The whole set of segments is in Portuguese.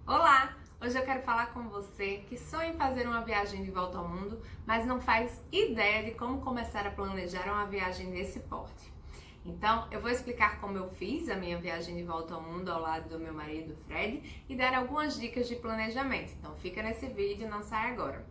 Olá! Hoje eu quero falar com você que sonha em fazer uma viagem de volta ao mundo, mas não faz ideia de como começar a planejar uma viagem desse porte. Então, eu vou explicar como eu fiz a minha viagem de volta ao mundo ao lado do meu marido Fred e dar algumas dicas de planejamento. Então, fica nesse vídeo, não sai agora.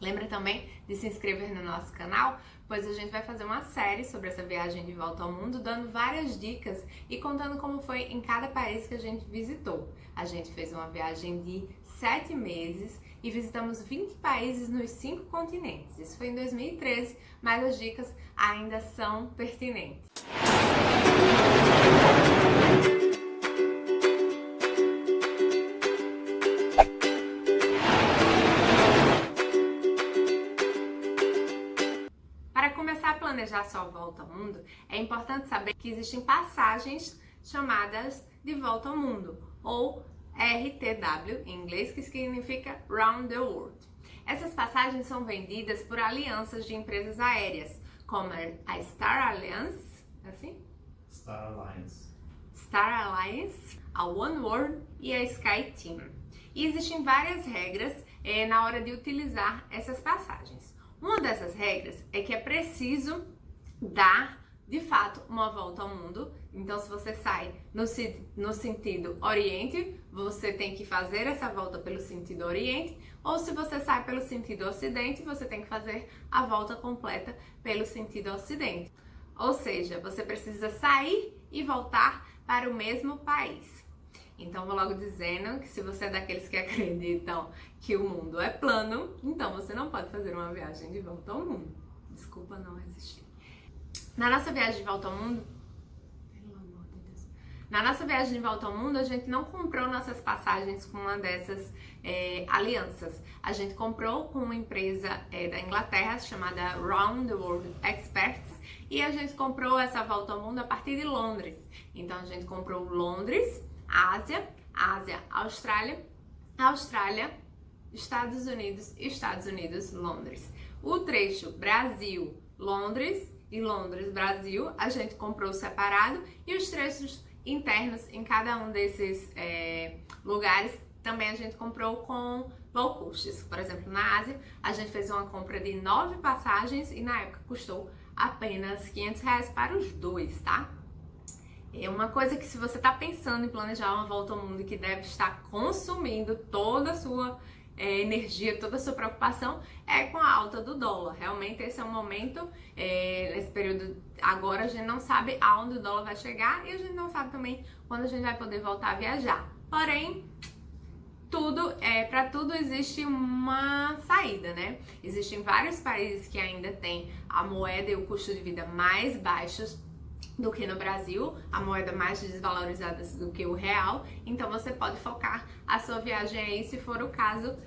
Lembra também de se inscrever no nosso canal, pois a gente vai fazer uma série sobre essa viagem de volta ao mundo, dando várias dicas e contando como foi em cada país que a gente visitou. A gente fez uma viagem de 7 meses e visitamos 20 países nos 5 continentes. Isso foi em 2013, mas as dicas ainda são pertinentes. Para começar a planejar sua volta ao mundo, é importante saber que existem passagens chamadas de volta ao mundo, ou RTW em inglês, que significa Round the World. Essas passagens são vendidas por alianças de empresas aéreas, como a Star Alliance, Star Alliance, a One World e a SkyTeam. E existem várias regras na hora de utilizar essas passagens. Uma dessas regras é que é preciso dar, de fato, uma volta ao mundo. Então, se você sai no sentido Oriente, você tem que fazer essa volta pelo sentido Oriente. Ou se você sai pelo sentido Ocidente, você tem que fazer a volta completa pelo sentido Ocidente. Ou seja, você precisa sair e voltar para o mesmo país. Então, vou logo dizendo que se você é daqueles que acreditam que o mundo é plano, então você não pode fazer uma viagem de volta ao mundo. Desculpa não resistir. Na nossa viagem de volta ao mundo, a gente não comprou nossas passagens com uma dessas alianças. A gente comprou com uma empresa da Inglaterra chamada Round the World Experts e a gente comprou essa volta ao mundo a partir de Londres. Então, a gente comprou Londres, Ásia, Austrália, Estados Unidos, Londres. O trecho Brasil, Londres e Londres, Brasil, a gente comprou separado e os trechos internos em cada um desses lugares também a gente comprou com low costs. Por exemplo, na Ásia, a gente fez uma compra de 9 passagens e na época custou apenas R$500 para os dois, tá? É uma coisa que se você está pensando em planejar uma volta ao mundo que deve estar consumindo toda a sua energia, toda a sua preocupação, é com a alta do dólar. Realmente esse é um momento, nesse período agora a gente não sabe aonde o dólar vai chegar e a gente não sabe também quando a gente vai poder voltar a viajar. Porém, para tudo existe uma saída, né? Existem vários países que ainda têm a moeda e o custo de vida mais baixos do que no Brasil, a moeda mais desvalorizada do que o real, então você pode focar a sua viagem aí, se for o caso,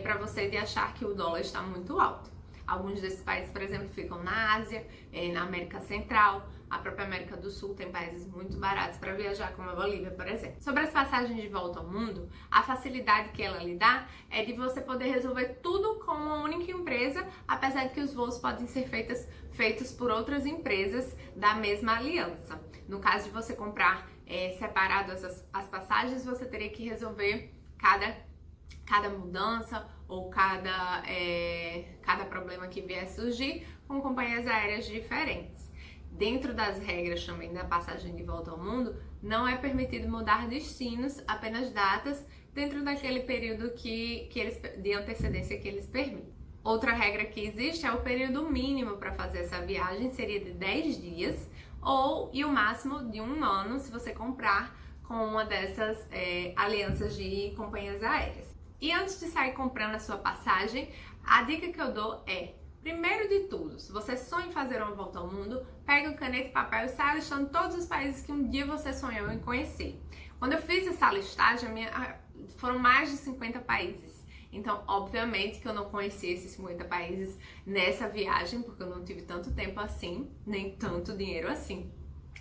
para você de achar que o dólar está muito alto. Alguns desses países, por exemplo, ficam na Ásia, na América Central, a própria América do Sul tem países muito baratos para viajar, como a Bolívia, por exemplo. Sobre as passagens de volta ao mundo, a facilidade que ela lhe dá é de você poder resolver tudo com uma única empresa, apesar de que os voos podem ser feitos por outras empresas da mesma aliança. No caso de você comprar separado as passagens, você teria que resolver cada mudança ou cada problema que vier surgir com companhias aéreas diferentes. Dentro das regras também da passagem de volta ao mundo, não é permitido mudar destinos, apenas datas, dentro daquele período de antecedência que eles permitem. Outra regra que existe é o período mínimo para fazer essa viagem, seria de 10 dias, e o máximo de 1 ano se você comprar com uma dessas alianças de companhias aéreas. E antes de sair comprando a sua passagem, a dica que eu dou é: primeiro de tudo, se você sonha em fazer uma volta ao mundo, pegue um caneta e papel e saia listando todos os países que um dia você sonhou em conhecer. Quando eu fiz essa listagem, foram mais de 50 países. Então, obviamente que eu não conheci esses 50 países nessa viagem, porque eu não tive tanto tempo assim, nem tanto dinheiro assim.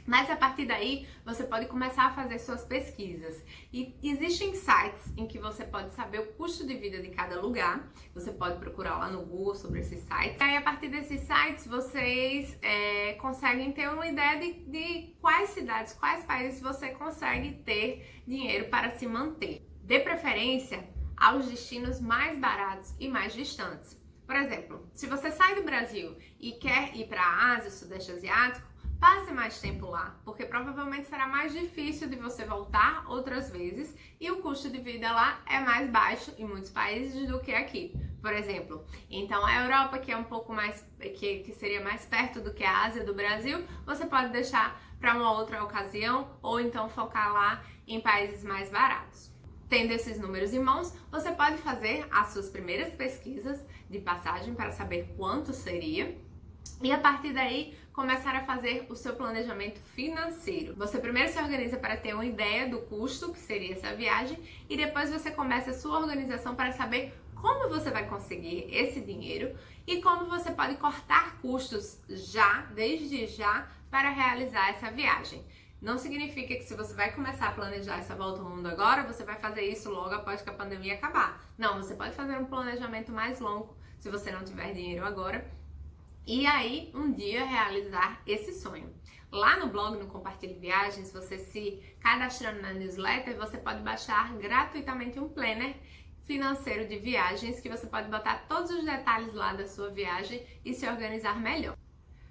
Mas a partir daí, você pode começar a fazer suas pesquisas. E existem sites em que você pode saber o custo de vida de cada lugar. Você pode procurar lá no Google sobre esses sites. E aí, a partir desses sites, vocês conseguem ter uma ideia de quais cidades, quais países você consegue ter dinheiro para se manter. Dê preferência aos destinos mais baratos e mais distantes. Por exemplo, se você sai do Brasil e quer ir para a Ásia, Sudeste Asiático, passe mais tempo lá, porque provavelmente será mais difícil de você voltar outras vezes e o custo de vida lá é mais baixo em muitos países do que aqui. Por exemplo, então a Europa, que é um pouco mais, que seria mais perto do que a Ásia do Brasil, você pode deixar para uma outra ocasião ou então focar lá em países mais baratos. Tendo esses números em mãos, você pode fazer as suas primeiras pesquisas de passagem para saber quanto seria e a partir daí começar a fazer o seu planejamento financeiro. Você primeiro se organiza para ter uma ideia do custo que seria essa viagem e depois você começa a sua organização para saber como você vai conseguir esse dinheiro e como você pode cortar custos desde já, para realizar essa viagem. Não significa que se você vai começar a planejar essa volta ao mundo agora, você vai fazer isso logo após que a pandemia acabar. Não, você pode fazer um planejamento mais longo se você não tiver dinheiro agora e aí um dia realizar esse sonho. Lá no blog, no Compartilhe Viagens, você se cadastrando na newsletter, você pode baixar gratuitamente um planner financeiro de viagens que você pode botar todos os detalhes lá da sua viagem e se organizar melhor.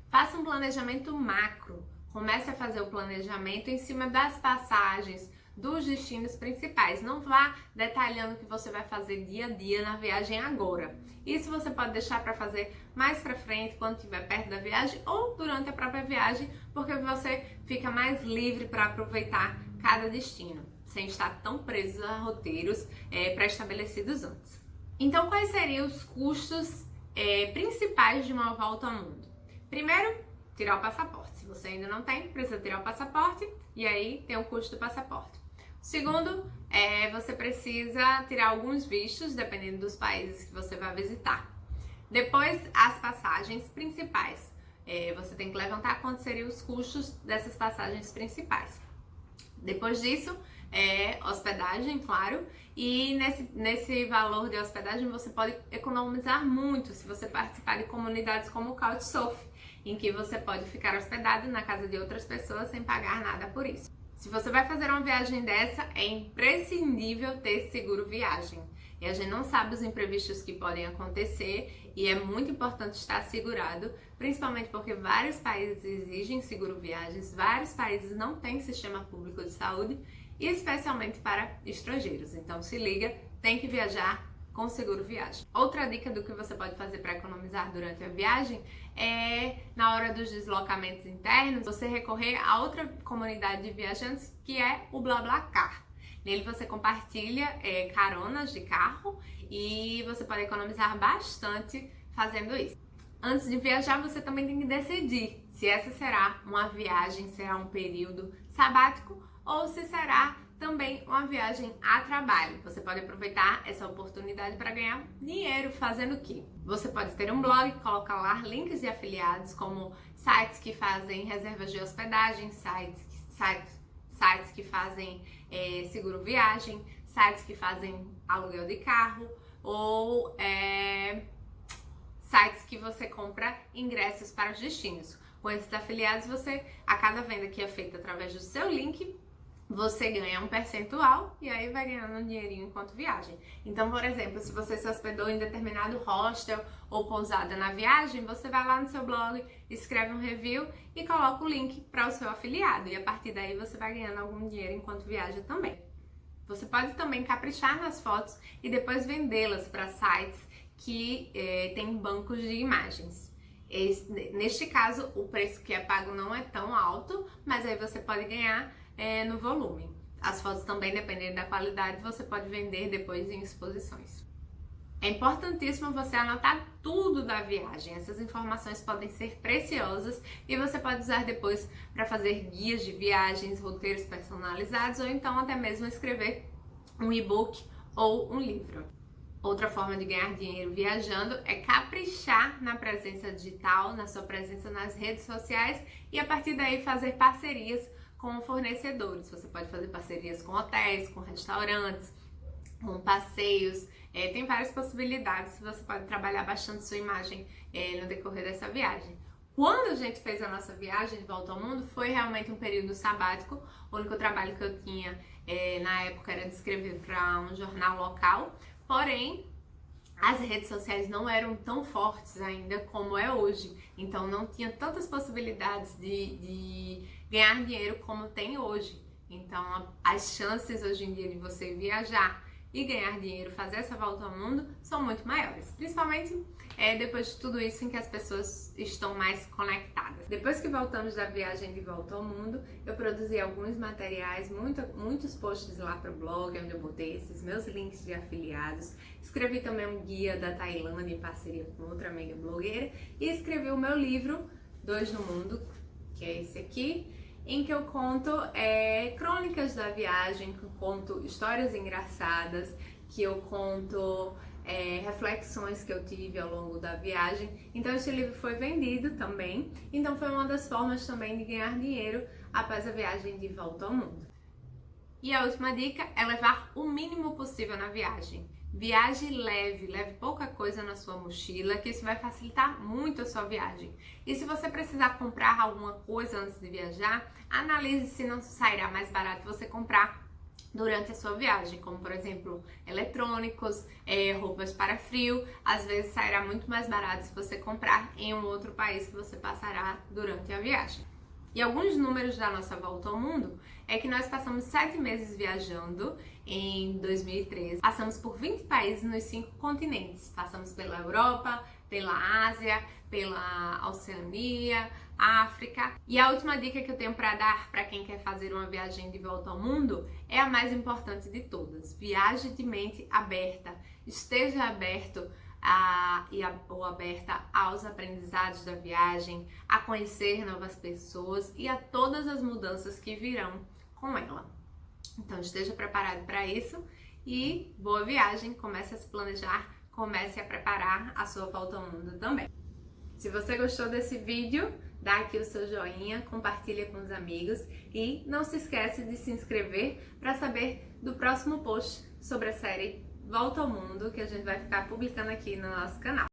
Faça um planejamento macro. Comece a fazer o planejamento em cima das passagens, dos destinos principais. Não vá detalhando o que você vai fazer dia a dia na viagem agora. Isso você pode deixar para fazer mais para frente, quando estiver perto da viagem ou durante a própria viagem, porque você fica mais livre para aproveitar cada destino, sem estar tão preso a roteiros pré-estabelecidos antes. Então, quais seriam os custos principais de uma volta ao mundo? Primeiro, tirar o passaporte. Se você ainda não tem, precisa tirar o passaporte e aí tem o custo do passaporte. Segundo, você precisa tirar alguns vistos, dependendo dos países que você vai visitar. Depois, as passagens principais. Você tem que levantar quantos seriam os custos dessas passagens principais. Depois disso, hospedagem, claro, e nesse valor de hospedagem você pode economizar muito se você participar de comunidades como o Couchsurf, em que você pode ficar hospedado na casa de outras pessoas sem pagar nada por isso. Se você vai fazer uma viagem dessa, é imprescindível ter seguro viagem. E a gente não sabe os imprevistos que podem acontecer e é muito importante estar segurado, principalmente porque vários países exigem seguro viagens, vários países não têm sistema público de saúde, e especialmente para estrangeiros. Então se liga, tem que viajar com seguro viagem. Outra dica do que você pode fazer para economizar durante a viagem é, na hora dos deslocamentos internos, você recorrer a outra comunidade de viajantes que é o BlaBlaCar. Nele você compartilha caronas de carro e você pode economizar bastante fazendo isso. Antes de viajar, você também tem que decidir se essa será uma viagem, será um período sabático ou se será também uma viagem a trabalho. Você pode aproveitar essa oportunidade para ganhar dinheiro fazendo o quê? Você pode ter um blog, colocar lá links de afiliados, como sites que fazem reservas de hospedagem, sites que fazem seguro viagem, sites que fazem aluguel de carro ou sites que você compra ingressos para os destinos. Com esses afiliados, você, a cada venda que é feita através do seu link, você ganha um percentual e aí vai ganhando um dinheirinho enquanto viagem. Então, por exemplo, se você se hospedou em determinado hostel ou pousada na viagem, você vai lá no seu blog, escreve um review e coloca o link para o seu afiliado. E a partir daí você vai ganhando algum dinheiro enquanto viaja também. Você pode também caprichar nas fotos e depois vendê-las para sites que têm bancos de imagens. Neste caso, o preço que é pago não é tão alto, mas aí você pode ganhar no volume. As fotos também, dependendo da qualidade, você pode vender depois em exposições. É importantíssimo você anotar tudo da viagem. Essas informações podem ser preciosas e você pode usar depois para fazer guias de viagens, roteiros personalizados ou então até mesmo escrever um e-book ou um livro. Outra forma de ganhar dinheiro viajando é caprichar na presença digital, na sua presença nas redes sociais e a partir daí fazer parcerias com fornecedores. Você pode fazer parcerias com hotéis, com restaurantes, com passeios. Tem várias possibilidades. Você pode trabalhar bastante sua imagem no decorrer dessa viagem. Quando a gente fez a nossa viagem de volta ao mundo, foi realmente um período sabático. O único trabalho que eu tinha Na época era de escrever para um jornal local, porém as redes sociais não eram tão fortes ainda como é hoje, então não tinha tantas possibilidades de ganhar dinheiro como tem hoje. Então as chances hoje em dia de você viajar e ganhar dinheiro, fazer essa volta ao mundo, são muito maiores, principalmente depois de tudo isso em que as pessoas estão mais conectadas. Depois que voltamos da viagem de volta ao mundo, eu produzi alguns materiais, muitos posts lá para o blog, onde eu botei esses meus links de afiliados, escrevi também um guia da Tailândia em parceria com outra amiga blogueira e escrevi o meu livro, Dois no Mundo, que é esse aqui, em que eu conto crônicas da viagem, que eu conto histórias engraçadas, que eu conto reflexões que eu tive ao longo da viagem. Então esse livro foi vendido também, então foi uma das formas também de ganhar dinheiro após a viagem de volta ao mundo. E a última dica é levar o mínimo possível na viagem. Viaje leve, leve pouca coisa na sua mochila, que isso vai facilitar muito a sua viagem. E se você precisar comprar alguma coisa antes de viajar, analise se não sairá mais barato você comprar durante a sua viagem, como por exemplo, eletrônicos, roupas para frio. Às vezes sairá muito mais barato se você comprar em um outro país que você passará durante a viagem. E alguns números da nossa volta ao mundo é que nós passamos 7 meses viajando em 2013. Passamos por 20 países nos 5 continentes. Passamos pela Europa, pela Ásia, pela Oceania, África. E a última dica que eu tenho para dar para quem quer fazer uma viagem de volta ao mundo é a mais importante de todas. Viaje de mente aberta. Esteja aberto ou aberta aos aprendizados da viagem, a conhecer novas pessoas e a todas as mudanças que virão com ela. Então esteja preparado para isso e boa viagem, comece a se planejar, comece a preparar a sua volta ao mundo também. Se você gostou desse vídeo, dá aqui o seu joinha, compartilha com os amigos e não se esquece de se inscrever para saber do próximo post sobre a série Volta ao Mundo, que a gente vai ficar publicando aqui no nosso canal.